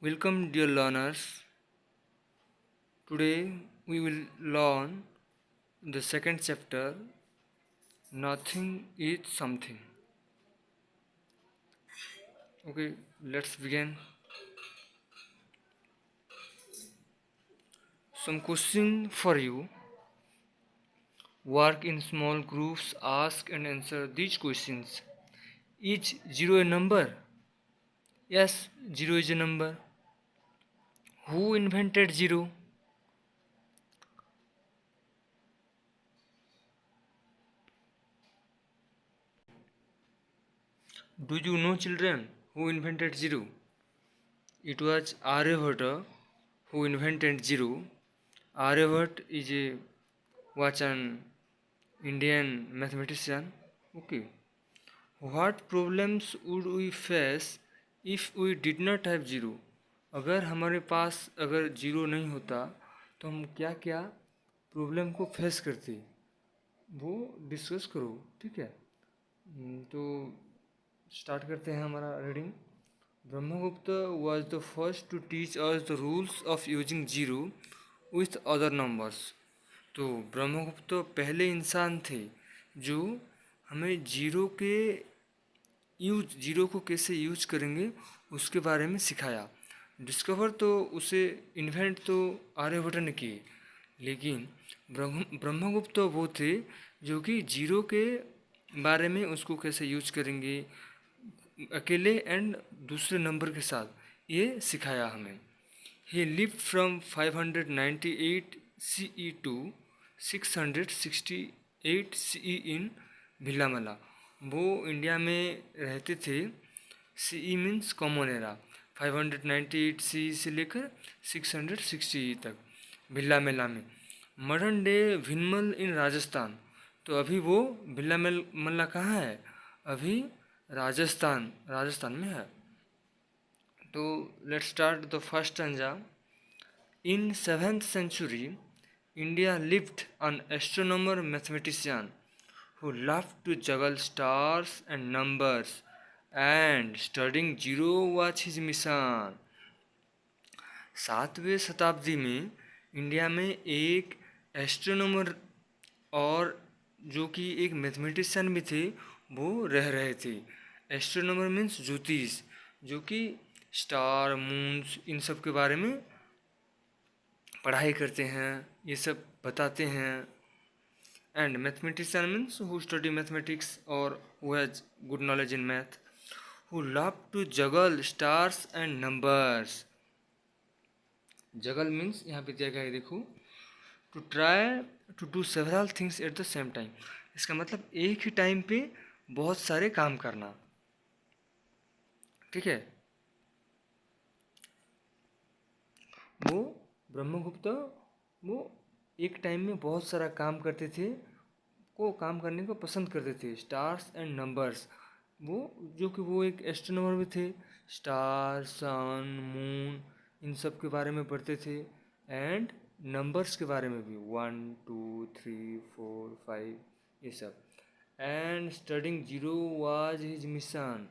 Welcome, dear learners. Today we will learn the second chapter Nothing is Something. Okay, let's begin. Some question for you. Work in small groups, ask and answer these questions. Is 0 a number? Yes, 0 is a number. Who invented 0? Do you know, children, who invented 0? It was Aryabhata who invented 0. Aryabhat was an Indian mathematician. Okay. What problems would we face if we did not have 0? अगर हमारे पास अगर 0 नहीं होता तो हम क्या क्या problem को फेस करते वो डिस्कस करो, ठीक है। तो स्टार्ट करते हैं हमारा reading. Brahmagupta was the first to teach us the rules of using 0 with other numbers. तो ब्रह्मगुप्त पहले इंसान थे जो हमें जीरो को कैसे यूज करेंगे उसके बारे में सिखाया। डिस्कवर तो उसे इन्वेंट तो आर्यभट्ट ने किए, लेकिन ब्रह्मगुप्त वो थे जो कि जीरो के बारे में उसको कैसे यूज करेंगे अकेले एंड दूसरे नंबर के साथ ये सिखाया हमें। He lived from 598 CE to 668 CE in Bhillamala. वो इंडिया में रहते थे। CE means common era. 598 CE से लेकर 660 तक भिल्लामेला में। Modern day Bhinmal in Rajasthan. तो अभी वो भिल्लामेला कहाँ है? अभी राजस्थान में है। तो let's start the first stanza. In 7th century, India lived an astronomer mathematician who loved to juggle stars and numbers, and studying zero was his mission. 7वीं शताब्दी में इंडिया में एक एस्ट्रोनॉमर और जो कि एक मैथमेटिशियन भी थे वो रह रहे थे। एस्ट्रोनॉमर मीन्स ज्योतिष, जो कि स्टार मून्स इन सब के बारे में पढ़ाई करते हैं, ये सब बताते हैं। And mathematician means who study mathematics और who has good knowledge in math, who love to juggle stars and numbers. Juggle means यहाँ पे दिया गया है, देखो, to try to do several things at the same time. इसका मतलब एक ही टाइम पे बहुत सारे काम करना, ठीक है। वो ब्रह्मगुप्त वो एक टाइम में बहुत सारा काम करते थे, काम करने को पसंद करते थे। स्टार्स एंड नंबर्स, वो जो कि वो एक एस्ट्रोनॉमर भी थे। स्टार, सन, मून इन सब के बारे में पढ़ते थे एंड नंबर्स के बारे में भी, 1 2 3 4 5 ये सब। And studying zero was his mission.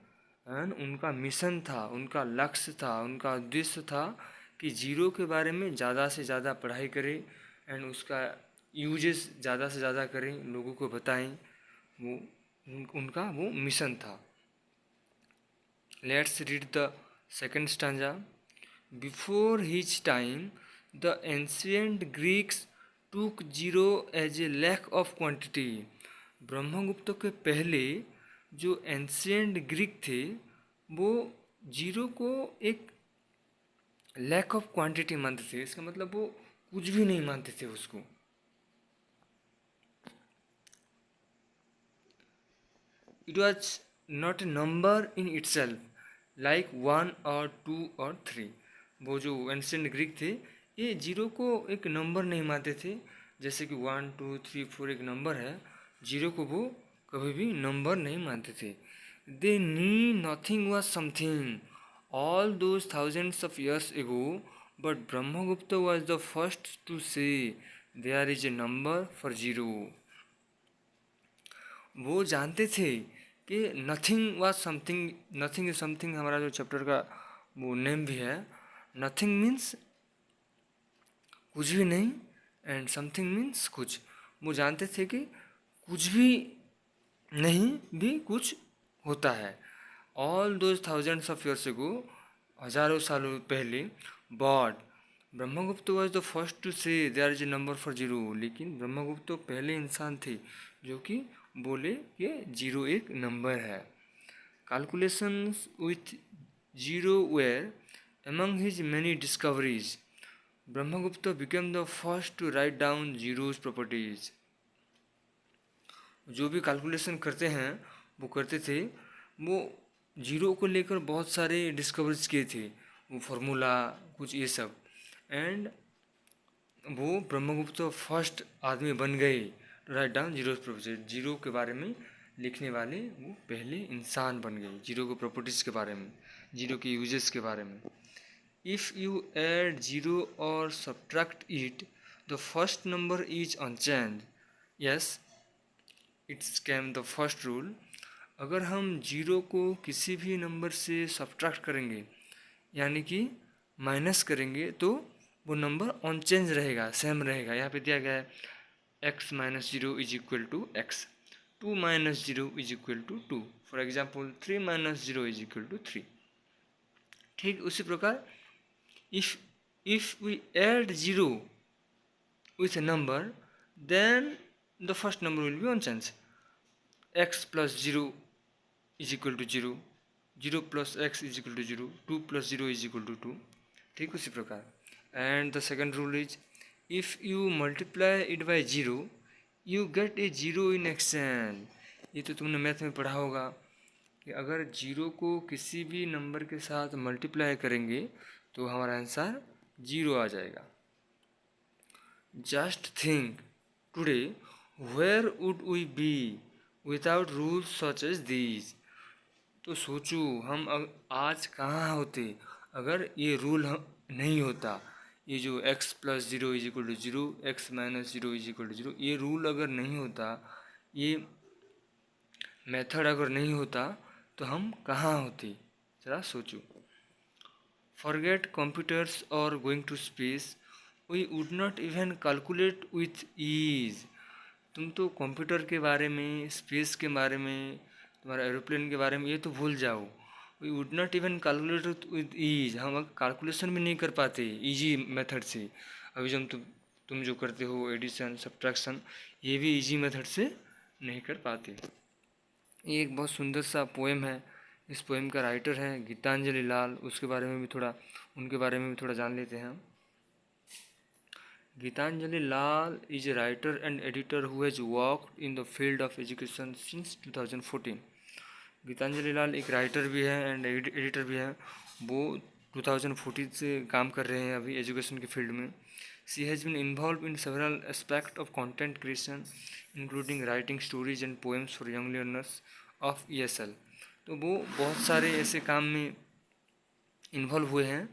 And उनका मिशन था, उनका लक्ष्य था, उनका उद्देश्य था कि जीरो के बारे में ज़्यादा से ज़्यादा पढ़ाई करें एंड उसका यूजेस ज़्यादा से ज़्यादा करें, लोगों को बताएं। वो उनका वो मिशन था। Let's read the second stanza. Before his time the ancient Greeks took zero as a lack of quantity. Brahmagupta के पहले जो एंशियंट ग्रीक थे वो जीरो को एक लैक ऑफ क्वांटिटी मानते थे। इसका मतलब वो कुछ भी नहीं मानते थे उसको। It was not a number in it self, like 1 और 2 और 3। वो जो एंशियंट ग्रीक थे ये जीरो को एक नंबर नहीं मानते थे, जैसे कि 1 2 3 4 एक नंबर है, जीरो को वो कभी भी नंबर नहीं मानते थे। They knew nothing was something all those thousands of years ago, but Brahmagupta was the first to say there is a number for zero. वो जानते थे कि nothing was something, nothing is something हमारा जो chapter का वो name भी है। नथिंग मीन्स कुछ भी नहीं, एंड समथिंग मीन्स कुछ। वो जानते थे कि कुछ भी नहीं भी कुछ होता है। All those thousands of years ago, हजारों सालों पहले, but Brahmagupta was the first to say there is a number for zero. लेकिन ब्रह्मगुप्त तो पहले इंसान थे जो कि बोले कि जीरो एक नंबर है। Calculations with zero where among his many discoveries, Brahmagupta became the first to write down zeros properties। जो भी कैलकुलेशन करते हैं वो करते थे, वो जीरो को लेकर बहुत सारे डिस्कवरीज किए थे, वो फार्मूला कुछ ये सब। एंड वो ब्रह्मगुप्त फर्स्ट आदमी बन गए to write down zero properties. Zero के बारे में लिखने वाले वो पहले इंसान बन गए, जीरो के प्रॉपर्टीज़ के बारे में, जीरो के यूजेस के बारे में। इफ़ यू ऐड जीरो और subtract it, the first number is unchange. Yes, it's came the first rule. अगर हम जीरो को किसी भी नंबर से सब्ट्रैक्ट करेंगे, यानी कि माइनस करेंगे, तो वो नंबर अनचेंज रहेगा, सेम रहेगा। यहाँ पे दिया गया है x minus zero is equal to x, 2 minus zero is equal to 2, for example 3 minus zero is equal to 3। ठीक उसी प्रकार if we add zero with a number, then the first number will be unchanged. X plus 0 is equal to 0, 0 plus x is equal to 0, 2 plus 0 is equal to 2। ठीक उसी प्रकार। And the second rule is if you multiply it by zero you get A zero in exchange. ये तो तुमने math में पढ़ा होगा कि अगर जीरो को किसी भी नंबर के साथ मल्टीप्लाई करेंगे तो हमारा आंसर जीरो आ जाएगा। Just think today where would we be without rules such as these. तो सोचो हम आज कहाँ होते अगर ये रूल नहीं होता। ये जो x plus zero is equal to zero, x minus zero is equal to zero, ये रूल अगर नहीं होता, ये मेथड अगर नहीं होता, तो हम कहाँ होते, जरा सोचो। फॉरगेट कंप्यूटर्स और going to space, we would not even calculate with ease. तुम तो कंप्यूटर के बारे में, स्पेस के बारे में, तुम्हारा एरोप्लेन के बारे में ये तो भूल जाओ। We would not even calculate with ease, हम कैलकुलेशन भी नहीं कर पाते इजी मेथड से। अभी जब तुम जो करते हो एडिशन सब्ट्रैक्शन, ये भी इजी मेथड से नहीं कर पाते। ये एक बहुत सुंदर सा पोएम है। इस पोएम का राइटर है गीतांजलि लाल। उसके बारे में भी थोड़ा, उनके बारे में भी थोड़ा जान लेते हैं। Gitanjali Lal is a writer and editor who has worked in the field of education since 2014। Geetanjali लाल एक राइटर भी है एंड एडिटर भी है। वो 2014 से काम कर रहे हैं अभी एजुकेशन के फील्ड में। She has been involve in several aspect of content creation including writing stories and poems for young learners of ESL। तो वो बहुत सारे ऐसे काम में इन्वॉल्व हुए हैं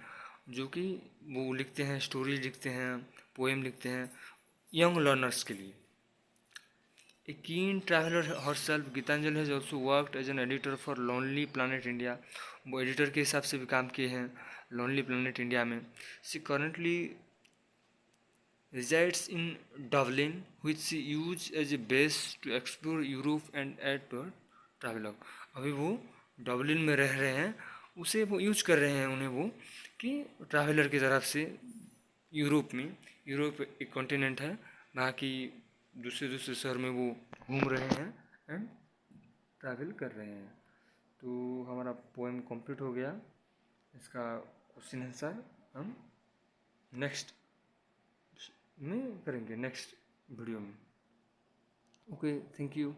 जो कि वो लिखते हैं, स्टोरीज लिखते हैं, पोएम लिखते हैं यंग लर्नर्स के लिए। A keen traveller herself, Geetanjali has also worked as an editor for Lonely Planet India. वो एडिटर के हिसाब से भी काम किए हैं लोनली प्लानट इंडिया में। She currently resides in Dublin which she use as a base to explore Europe and add to her travelogue। अभी वो डबलिन में रह रहे हैं, उसे वो यूज कर रहे हैं उन्हें वो कि ट्रैवलर की तरफ से यूरोप में, यूरोप एक कॉन्टिनेंट है, वहाँ की दूसरे शहर में वो घूम रहे हैं एंड ट्रैवल कर रहे हैं। तो हमारा पोएम कंप्लीट हो गया। इसका क्वेश्चन आंसर हम नेक्स्ट में करेंगे, नेक्स्ट वीडियो में। Okay, thank you.